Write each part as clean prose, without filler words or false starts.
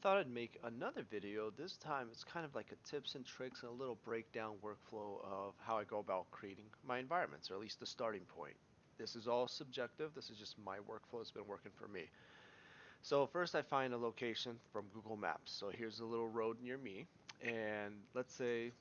thought I'd make another video. This time it's kind of like a tips and tricks and a little breakdown workflow of how I go about creating my environments, or at least the starting point. This is all subjective. This is just my workflow. It's been working for me. So first I find a location from Google Maps. So here's a little road near me, and let's say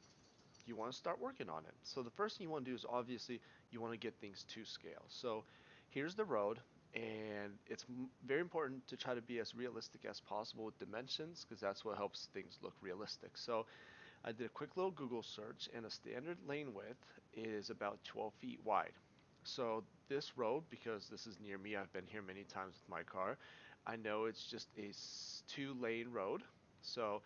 you want to start working on it. So the first thing you want to do is obviously you want to get things to scale. So here's the road, and it's very important to try to be as realistic as possible with dimensions because that's what helps things look realistic. So I did a quick little Google search, and a standard lane width is about 12 feet wide. So this road, because this is near me, I've been here many times with my car, I know it's just a two-lane road. So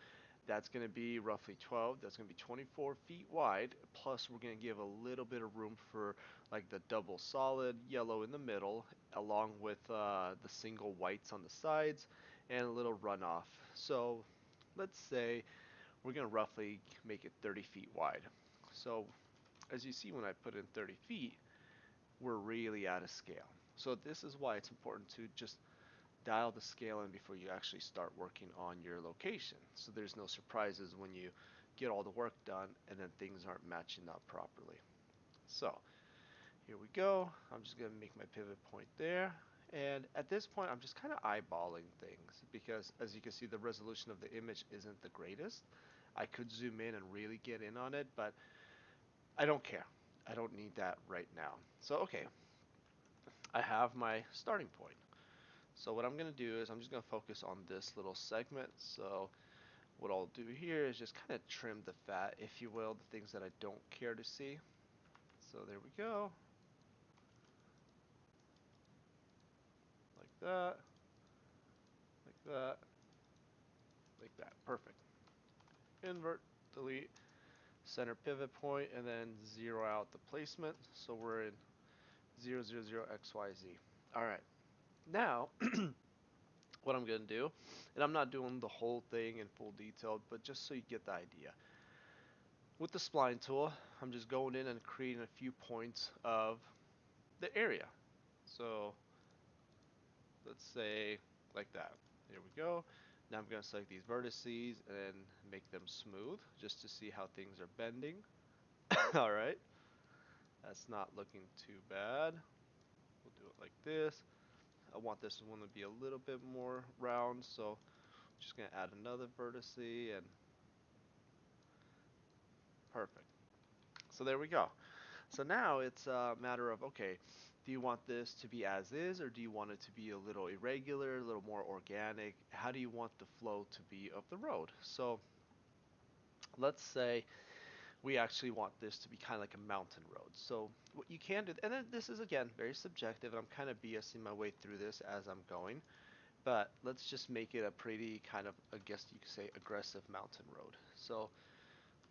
that's going to be roughly 12. That's going to be 24 feet wide. Plus, we're going to give a little bit of room for like the double solid yellow in the middle, along with the single whites on the sides, and a little runoff. So let's say we're going to roughly make it 30 feet wide. So as you see, when I put in 30 feet, we're really out of scale. So this is why it's important to just dial the scale in before you actually start working on your location. So there's no surprises when you get all the work done and then things aren't matching up properly. So here we go. I'm just going to make my pivot point there. And at this point, I'm just kind of eyeballing things because as you can see, the resolution of the image isn't the greatest. I could zoom in and really get in on it, but I don't care. I don't need that right now. So, okay, I have my starting point. So what I'm going to do is I'm just going to focus on this little segment. So what I'll do here is just kind of trim the fat, if you will, the things that I don't care to see. So there we go. Like that, like that, like that. Perfect. Invert, delete, center pivot point, and then zero out the placement. So we're in 0, 0, 0, X, Y, Z. All right. Now, what I'm going to do, and I'm not doing the whole thing in full detail, but just so you get the idea. With the spline tool, I'm just going in and creating a few points of the area. So let's say like that. There we go. Now I'm going to select these vertices and make them smooth just to see how things are bending. All right. That's not looking too bad. We'll do it like this. I want this one to be a little bit more round, so I'm just going to add another vertex and perfect. So there we go. So now it's a matter of, okay, do you want this to be as is, or do you want it to be a little irregular, a little more organic? How do you want the flow to be of the road? So let's say we actually want this to be kind of like a mountain road. So what you can do, and then this is again very subjective, and I'm kind of BSing my way through this as I'm going, but let's just make it a pretty kind of, I guess you could say, aggressive mountain road. So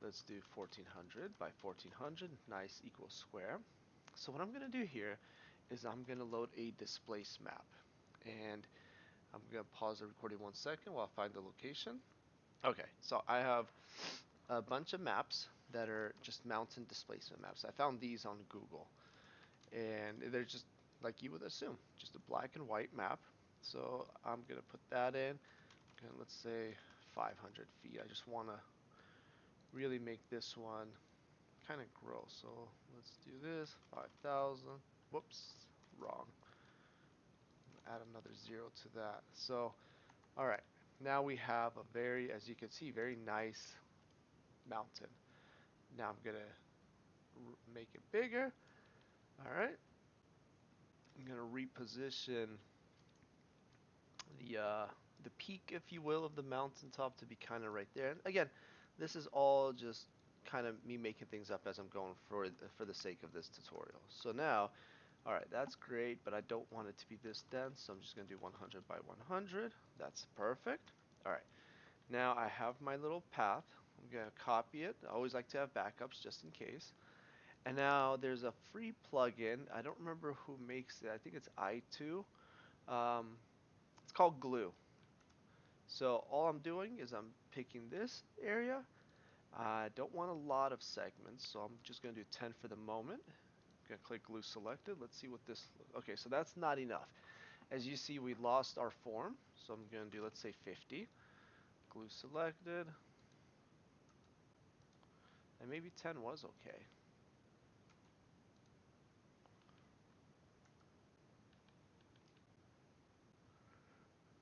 let's do 1400 by 1400, nice equal square. So what I'm going to do here is I'm going to load a displace map. And I'm going to pause the recording 1 second while I find the location. Okay, so I have a bunch of maps that are just mountain displacement maps. I found these on Google. And they're just like you would assume, just a black and white map. So I'm going to put that in. And let's say 500 feet. I just want to really make this one kind of gross. So let's do this, 5,000. Whoops, wrong. Add another zero to that. So, all right, now we have a very, as you can see, very nice mountain. Now I'm gonna make it bigger. All right, I'm gonna reposition the peak, if you will, of the mountaintop to be kind of right there. And again, this is all just kind of me making things up as I'm going for the sake of this tutorial. So now, all right, that's great, but I don't want it to be this dense, so I'm just going to do 100 by 100. That's perfect. All right, now I have my little path. I'm going to copy it. I always like to have backups just in case. And now there's a free plugin. I don't remember who makes it. I think it's i2. It's called Glue. So all I'm doing is I'm picking this area. I don't want a lot of segments, so I'm just going to do 10 for the moment. I'm going to click glue selected. Let's see what this looks. Okay, so that's not enough. As you see, we lost our form, so I'm going to do, let's say, 50. glue selected. And maybe 10 was okay.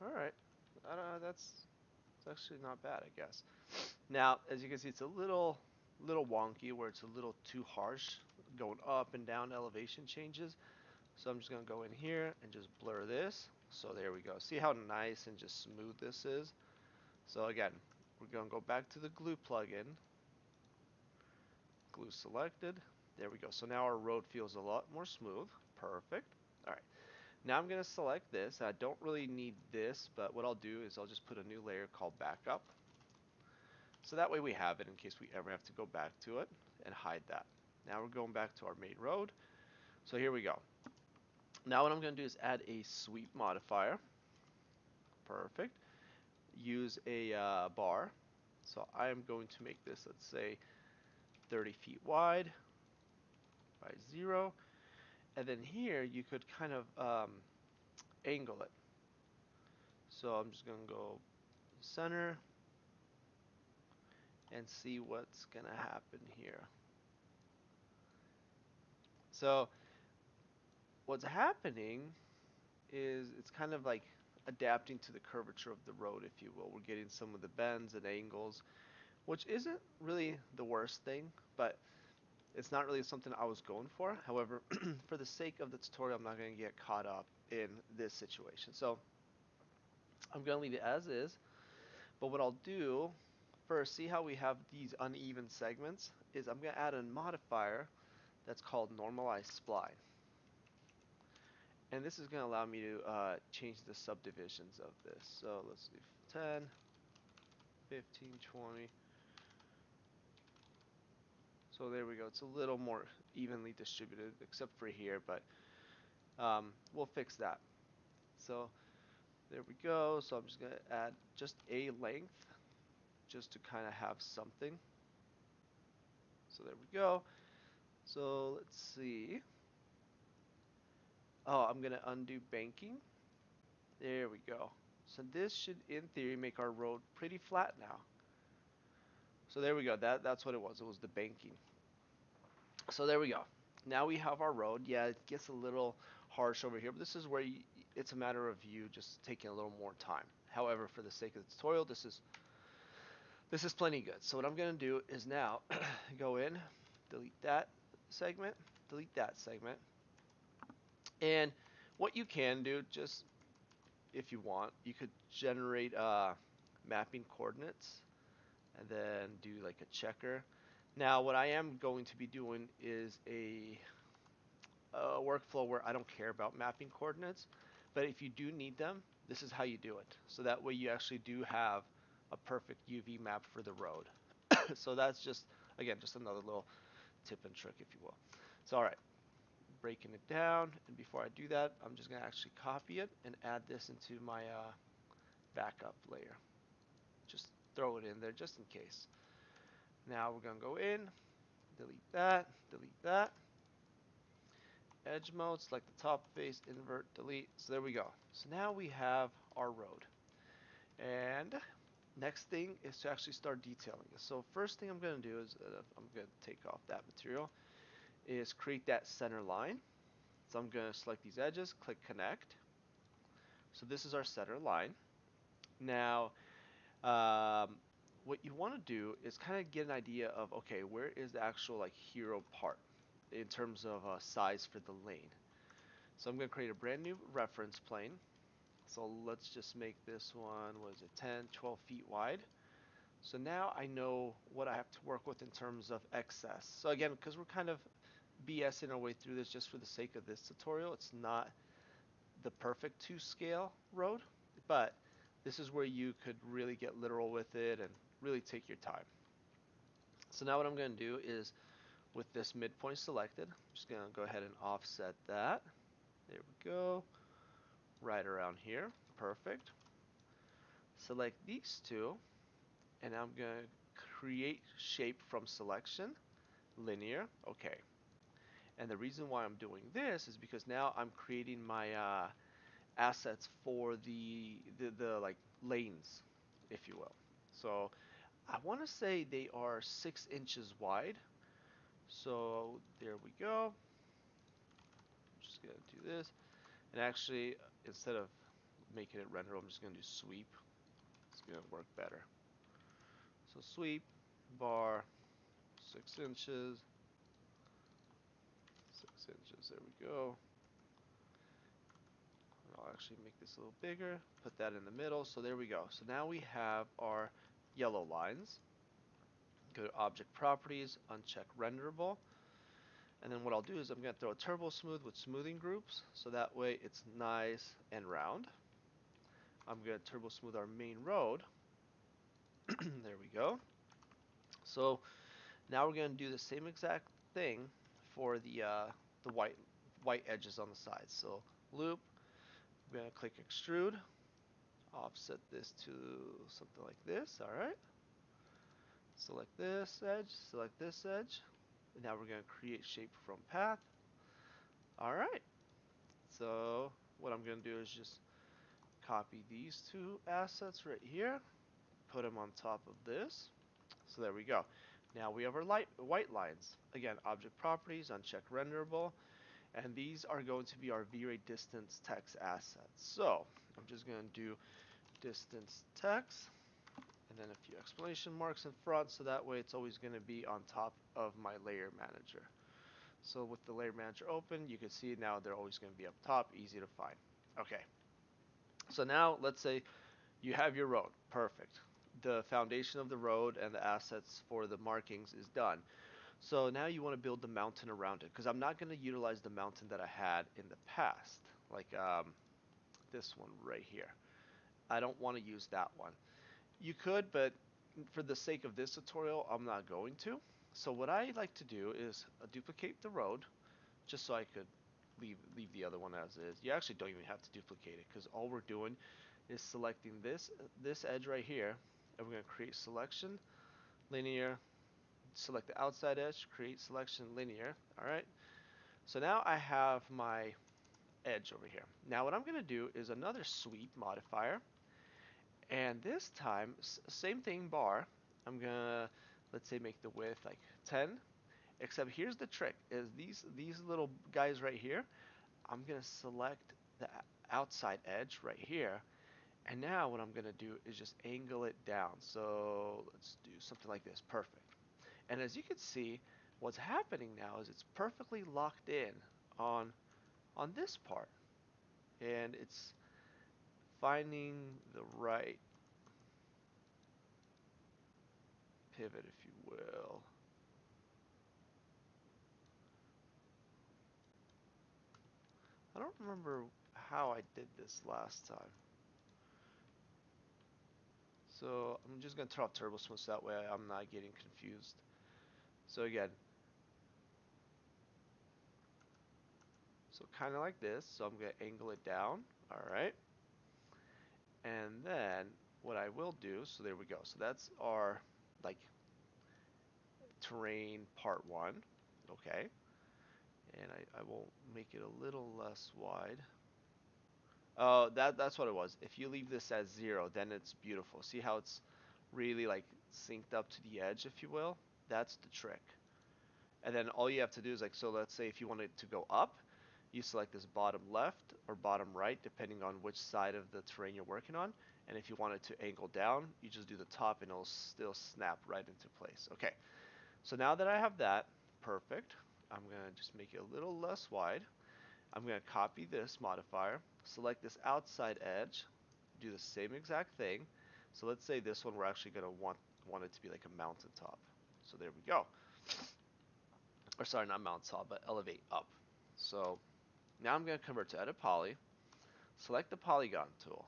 Alright. That's actually not bad, I guess. Now, as you can see, it's a little wonky where it's a little too harsh going up and down elevation changes. So I'm just going to go in here and just blur this. So there we go. See how nice and just smooth this is? So again, we're going to go back to the glue plugin. Glue selected. There we go. So now our road feels a lot more smooth. Perfect. All right. Now I'm going to select this. I don't really need this, but what I'll do is I'll just put a new layer called backup. So that way we have it in case we ever have to go back to it and hide that. Now we're going back to our main road. So here we go. Now what I'm going to do is add a sweep modifier. Perfect. Use a bar. So I am going to make this, let's say, 30 feet wide by 0. And then here you could kind of angle it. So I'm just going to go center and see what's going to happen here. So what's happening is it's kind of like adapting to the curvature of the road, if you will. We're getting some of the bends and angles, which isn't really the worst thing, but it's not really something I was going for. However, for the sake of the tutorial, I'm not going to get caught up in this situation. So I'm going to leave it as is, but what I'll do first, see how we have these uneven segments, is I'm going to add a modifier that's called normalize spline. And this is going to allow me to change the subdivisions of this. So let's do 10, 15, 20. So there we go. It's a little more evenly distributed, except for here, but we'll fix that. So there we go. So I'm just going to add just a length, just to kind of have something. So there we go. So let's see. Oh, I'm going to undo banking. There we go. So this should, in theory, make our road pretty flat now. So there we go. That's what it was. It was the banking. So there we go. Now we have our road. Yeah, it gets a little harsh over here, but this is where it's a matter of you just taking a little more time. However, for the sake of the tutorial, this is plenty good. So what I'm going to do is now go in, delete that segment, delete that segment. And what you can do, just if you want, you could generate mapping coordinates and then do like a checker. Now what I am going to be doing is a workflow where I don't care about mapping coordinates, but if you do need them, this is how you do it. So that way you actually do have a perfect UV map for the road. So that's just, again, just another little tip and trick, if you will. So all right, breaking it down, and before I do that, I'm just going to actually copy it and add this into my backup layer. Just throw it in there just in case. Now we're going to go in, delete that, delete that. Edge mode, select the top face, invert, delete. So there we go. So now we have our road. And next thing is to actually start detailing it. So first thing I'm going to do is I'm going to take off that material, is create that center line. So I'm going to select these edges, click connect. So this is our center line. Now, what you want to do is kind of get an idea of, okay, where is the actual like hero part in terms of size for the lane. So I'm going to create a brand new reference plane. So let's just make this one, was it 10, 12 feet wide. So now I know what I have to work with in terms of excess. So again, because we're kind of BSing our way through this just for the sake of this tutorial, it's not the perfect to scale road, but this is where you could really get literal with it and really take your time. So now what I'm going to do is, with this midpoint selected, I'm just going to go ahead and offset that. There we go. Right around here. Perfect. Select these two, and I'm going to create shape from selection, linear. Okay. And the reason why I'm doing this is because now I'm creating my assets for the like lanes, if you will. So I want to say they are 6 inches wide. So there we go. I'm just gonna do this, and actually, instead of making it render, I'm just gonna do sweep. It's gonna work better. So sweep bar 6 inches, 6 inches. There we go. I'll actually make this a little bigger. Put that in the middle. So there we go. So now we have our yellow lines. Go to Object Properties, uncheck Renderable. And then what I'll do is I'm going to throw a Turbo Smooth with smoothing groups. So that way it's nice and round. I'm going to Turbo Smooth our main road. There we go. So now we're going to do the same exact thing for the white edges on the sides. So loop, I'm going to click Extrude. Offset this to something like this. All right. Select this edge, select this edge. And now we're going to create shape from path. All right. So what I'm going to do is just copy these two assets right here, put them on top of this. So there we go. Now we have our white lines. Again, object properties, uncheck renderable, and these are going to be our Vray Distance Tex assets. So I'm just going to do distance text and then a few exclamation marks in front, so that way it's always going to be on top of my layer manager. So with the layer manager open, you can see now they're always going to be up top, easy to find. Okay, so now let's say you have your road, perfect. The foundation of the road and the assets for the markings is done. So now you want to build the mountain around it, because I'm not going to utilize the mountain that I had in the past, like this one right here. I don't want to use that one. You could, but for the sake of this tutorial, I'm not going to. So what I like to do is duplicate the road, just so I could leave the other one as is. You actually don't even have to duplicate it, because all we're doing is selecting this edge right here, and we're going to create selection, linear, select the outside edge, create selection, linear. All right. So now I have my edge over here. Now what I'm going to do is another sweep modifier. And this time, same thing, bar. I'm gonna, let's say, make the width like 10. Except here's the trick: is these little guys right here. I'm gonna select the outside edge right here, and now what I'm gonna do is just angle it down. So let's do something like this. Perfect. And as you can see, what's happening now is it's perfectly locked in on this part, and it's finding the right pivot, if you will. I don't remember how I did this last time. So I'm just going to turn off Turbo Smooth so that way I'm not getting confused. So again, so kind of like this. So I'm going to angle it down. All right. And then what I will do, so there we go. So that's our like terrain part one. Okay. And I will make it a little less wide. Oh, that's what it was. If you leave this at 0, then it's beautiful. See how it's really like synced up to the edge, if you will? That's the trick. And then all you have to do is like, so let's say if you want it to go up, you select this bottom left or bottom right, depending on which side of the terrain you're working on. And if you want it to angle down, you just do the top and it'll still snap right into place. Okay, so now that I have that, perfect. I'm gonna just make it a little less wide. I'm going to copy this modifier, select this outside edge, do the same exact thing. So let's say this one we're actually going to want it to be like a mountaintop. So there we go. Or sorry, not mountaintop, but elevate up. So now I'm going to convert to edit poly, select the polygon tool,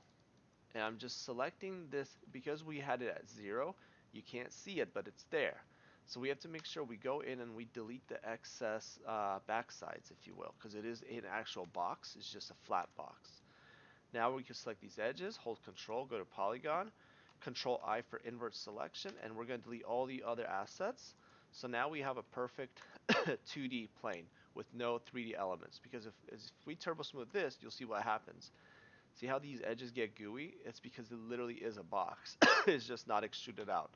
and I'm just selecting this because we had it at 0. You can't see it, but it's there. So we have to make sure we go in and we delete the excess backsides, if you will, because it is an actual box. It's just a flat box. Now we can select these edges, hold Control, go to Polygon, Control I for invert selection, and we're going to delete all the other assets. So now we have a perfect 2D plane with no 3D elements. Because if we turbo smooth this, you'll see what happens. See how these edges get gooey? It's because it literally is a box. It's just not extruded out.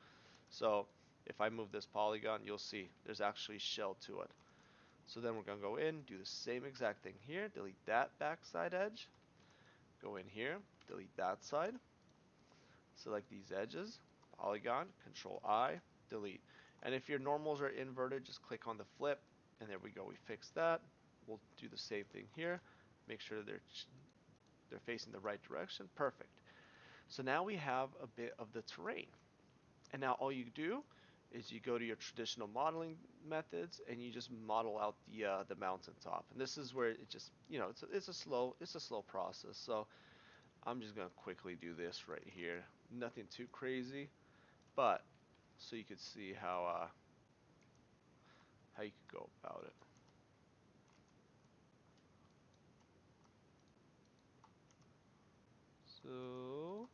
So if I move this polygon, you'll see there's actually shell to it. So then we're going to go in, do the same exact thing here, delete that backside edge, go in here, delete that side, select these edges, polygon, control I, delete. And if your normals are inverted, just click on the flip, and there we go, we fixed that. We'll do the same thing here, make sure they're facing the right direction, perfect. So now we have a bit of the terrain. And now all you do is you go to your traditional modeling methods and you just model out the mountaintop. And this is where it just, it's a slow process. So I'm just gonna quickly do this right here. Nothing too crazy, but so you could see how you could go about it. So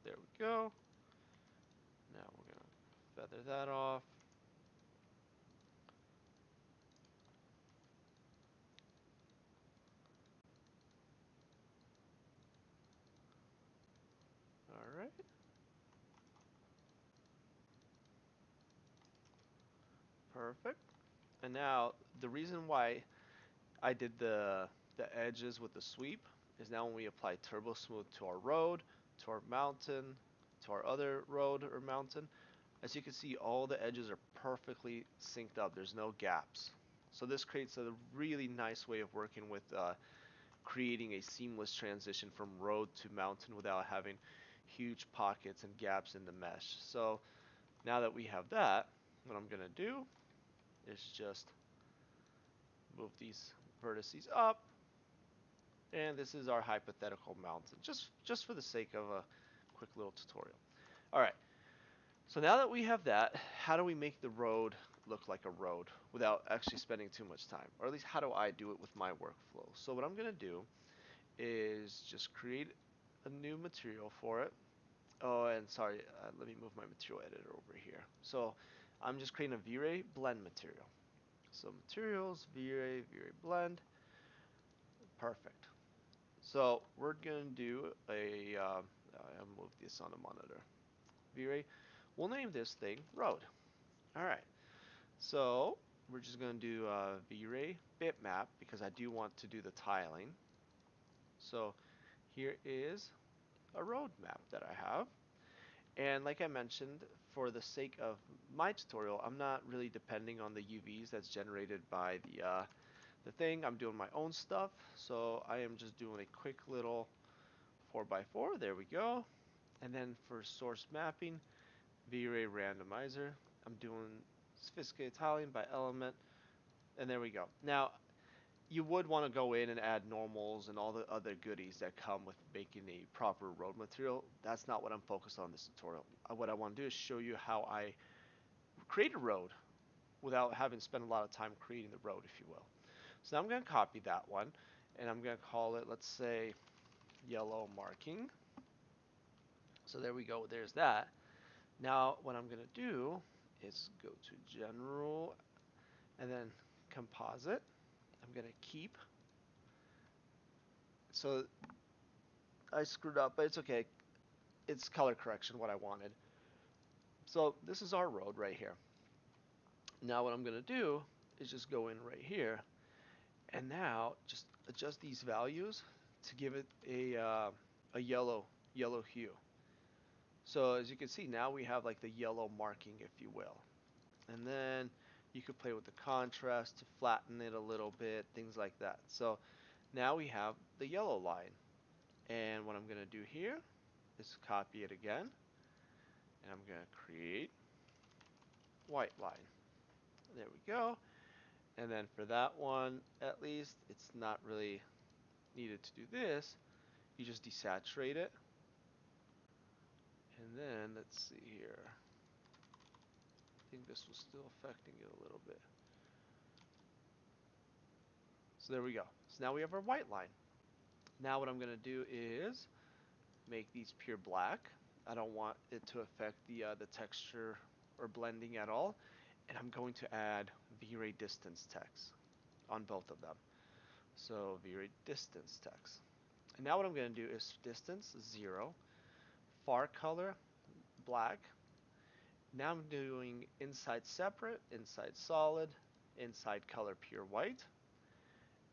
there we go. Now we're gonna feather that off. All right. Perfect. And now the reason why I did the edges with the sweep is now when we apply turbo smooth to our road, to our mountain, to our other road or mountain, as you can see, all the edges are perfectly synced up. There's no gaps. So this creates a really nice way of working with creating a seamless transition from road to mountain without having huge pockets and gaps in the mesh. So now that we have that, what I'm gonna do is just move these vertices up, and this is our hypothetical mountain, just for the sake of a quick little tutorial. All right, so now that we have that, how do we make the road look like a road without actually spending too much time? Or at least how do I do it with my workflow? So what I'm gonna do is just create a new material for it. Oh, and sorry, let me move my material editor over here. So I'm just creating a V-Ray blend material. So materials, V-Ray blend, perfect. So we're gonna do I'll move this on the monitor. V-Ray, we'll name this thing road. All right. So we're just gonna do V-Ray bitmap because I do want to do the tiling. So here is a road map that I have. And like I mentioned, for the sake of my tutorial, I'm not really depending on the UVs that's generated by the thing. I'm doing my own stuff. So I am just doing a quick little 4x4. There we go. And then for source mapping, V-Ray randomizer, I'm doing sophisticated tiling by element. And there we go. Now, you would want to go in and add normals and all the other goodies that come with making a proper road material. That's not what I'm focused on in this tutorial. What I want to do is show you how I create a road without having spent a lot of time creating the road, if you will. So now I'm going to copy that one, and I'm going to call it, let's say, yellow marking. So there we go, there's that. Now what I'm going to do is go to general and then composite. I'm going to keep. So I screwed up, but it's okay. It's color correction, what I wanted. So this is our road right here. Now what I'm going to do is just go in right here and now just adjust these values to give it a yellow hue. So as you can see, now we have like the yellow marking, if you will. And then you could play with the contrast to flatten it a little bit, things like that. So now we have the yellow line. And what I'm going to do here is copy it again. And I'm going to create white line. There we go. And then for that one, at least, it's not really needed to do this. You just desaturate it. And then, let's see here. I think this was still affecting it a little bit. So there we go. So now we have our white line. Now what I'm going to do is make these pure black. I don't want it to affect the texture or blending at all. And I'm going to add Vray Distance Tex on both of them. So Vray Distance Tex. And now what I'm going to do is distance 0, far color black. Now I'm doing inside separate, inside solid, inside color pure white.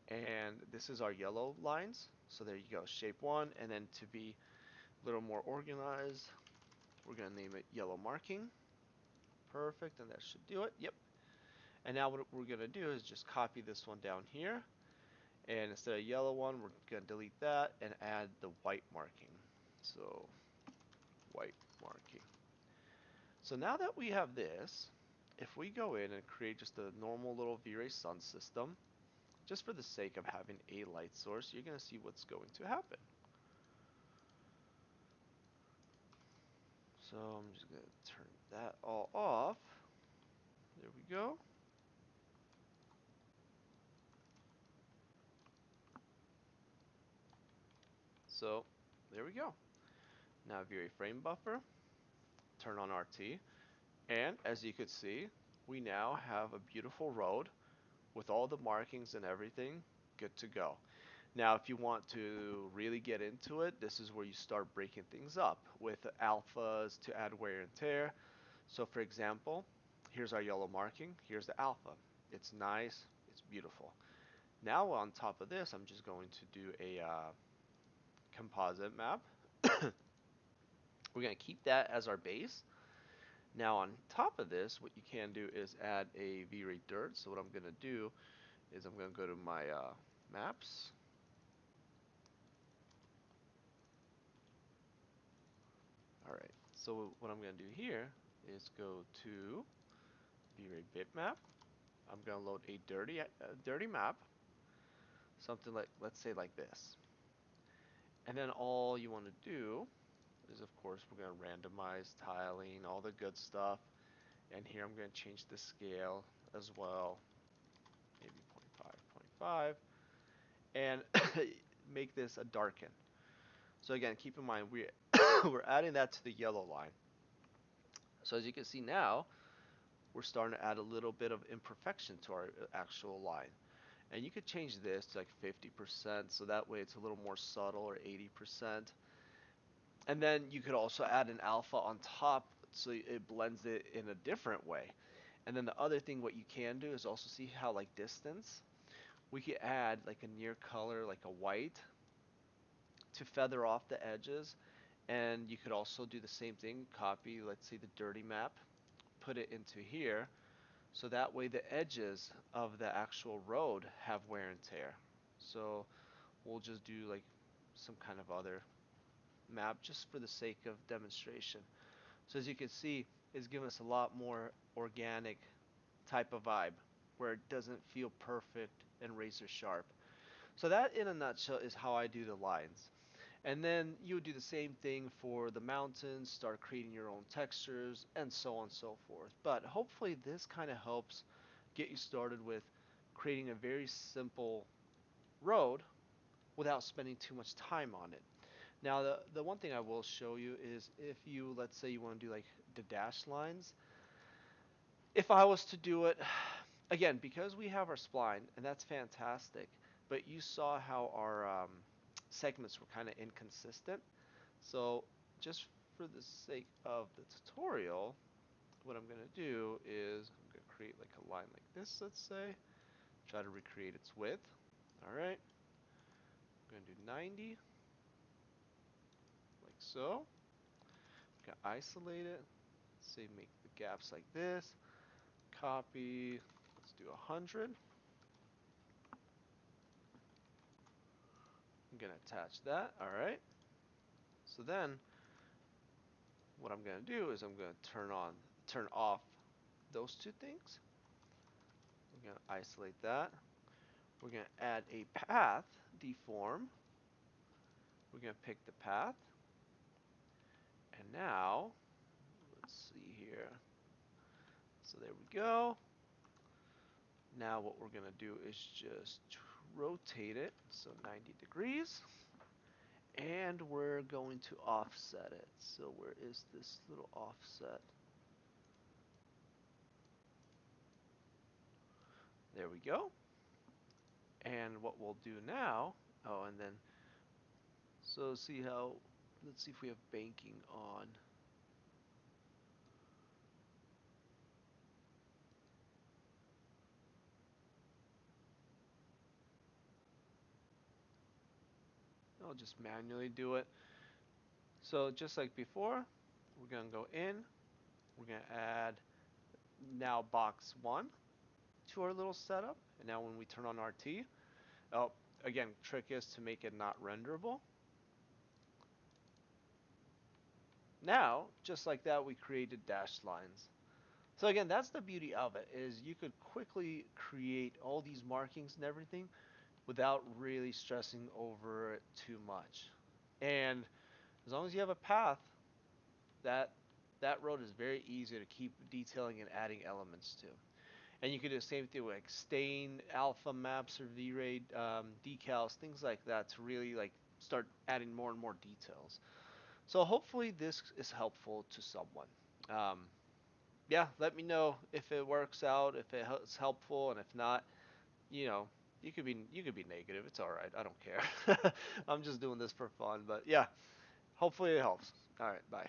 And this is our yellow lines. So there you go, shape 1. And then to be a little more organized, we're going to name it yellow marking. Perfect, and that should do it. Yep. And now what we're going to do is just copy this one down here. And instead of yellow one, we're going to delete that and add the white marking. So white marking. So now that we have this, if we go in and create just a normal little V-Ray sun system, just for the sake of having a light source, you're going to see what's going to happen. So I'm just going to turn that all off. There we go. So there we go. Now V-Ray frame buffer, turn on RT, and as you could see, we now have a beautiful road with all the markings and everything good to go. Now, if you want to really get into it, this is where you start breaking things up with alphas to add wear and tear. So for example, here's our yellow marking, here's the alpha. It's nice, it's beautiful. Now on top of this, I'm just going to do a composite map. We're going to keep that as our base. Now on top of this, what you can do is add a V-Ray dirt. So what I'm going to do is I'm going to go to my maps. Alright, so what I'm going to do here is go to V-Ray bitmap. I'm going to load a dirty map, something like, let's say like this. And then all you want to do is, of course, we're going to randomize tiling, all the good stuff. And here I'm going to change the scale as well, maybe 0.5, 0.5, and make this a darken. So again, keep in mind we're adding that to the yellow line. So as you can see now, we're starting to add a little bit of imperfection to our actual line. And you could change this to like 50%, so that way it's a little more subtle, or 80%. And then you could also add an alpha on top so it blends it in a different way. And then the other thing what you can do is also see how like distance, we could add like a near color, like a white, to feather off the edges. And you could also do the same thing, copy, let's say the dirty map, put it into here, so that way the edges of the actual road have wear and tear. So we'll just do like some kind of other map just for the sake of demonstration. So as you can see, it's giving us a lot more organic type of vibe where it doesn't feel perfect and razor sharp. So that in a nutshell is how I do the lines. And then you would do the same thing for the mountains, start creating your own textures, and so on and so forth. But hopefully this kind of helps get you started with creating a very simple road without spending too much time on it. Now the one thing I will show you is if you, let's say you want to do like the dash lines, if I was to do it, again, because we have our spline, and that's fantastic, but you saw how our segments were kind of inconsistent. So just for the sake of the tutorial, what I'm going to do is I'm going to create like a line like this, let's say, try to recreate its width. All right, I'm going to do 90, like so. I'm going to isolate it, say make the gaps like this, copy, let's do 100. I'm going to attach that, all right. So then what I'm going to do is I'm going to turn off those two things. I'm going to isolate that. We're going to add a path deform. We're going to pick the path. And now, let's see here. So there we go. Now what we're going to do is just rotate it, so 90 degrees. And we're going to offset it. So where is this little offset? There we go. And what we'll do now, oh, and then So see how, let's see if we have banking on. I'll just manually do it. So just like before, we're gonna go in, we're gonna add now box one to our little setup. And now when we turn on RT, oh, again, trick is to make it not renderable. Now, just like that, we created dashed lines. So again, that's the beauty of it, is you could quickly create all these markings and everything without really stressing over it too much. And as long as you have a path, that that road is very easy to keep detailing and adding elements to. And you can do the same thing with like stain, alpha maps, or V-Ray decals, things like that, to really like start adding more and more details. So hopefully this is helpful to someone. Um, yeah, let me know if it works out, if it's helpful, and if not, you know, you could be negative. It's all right. I don't care. I'm just doing this for fun, but yeah, hopefully it helps. All right, bye.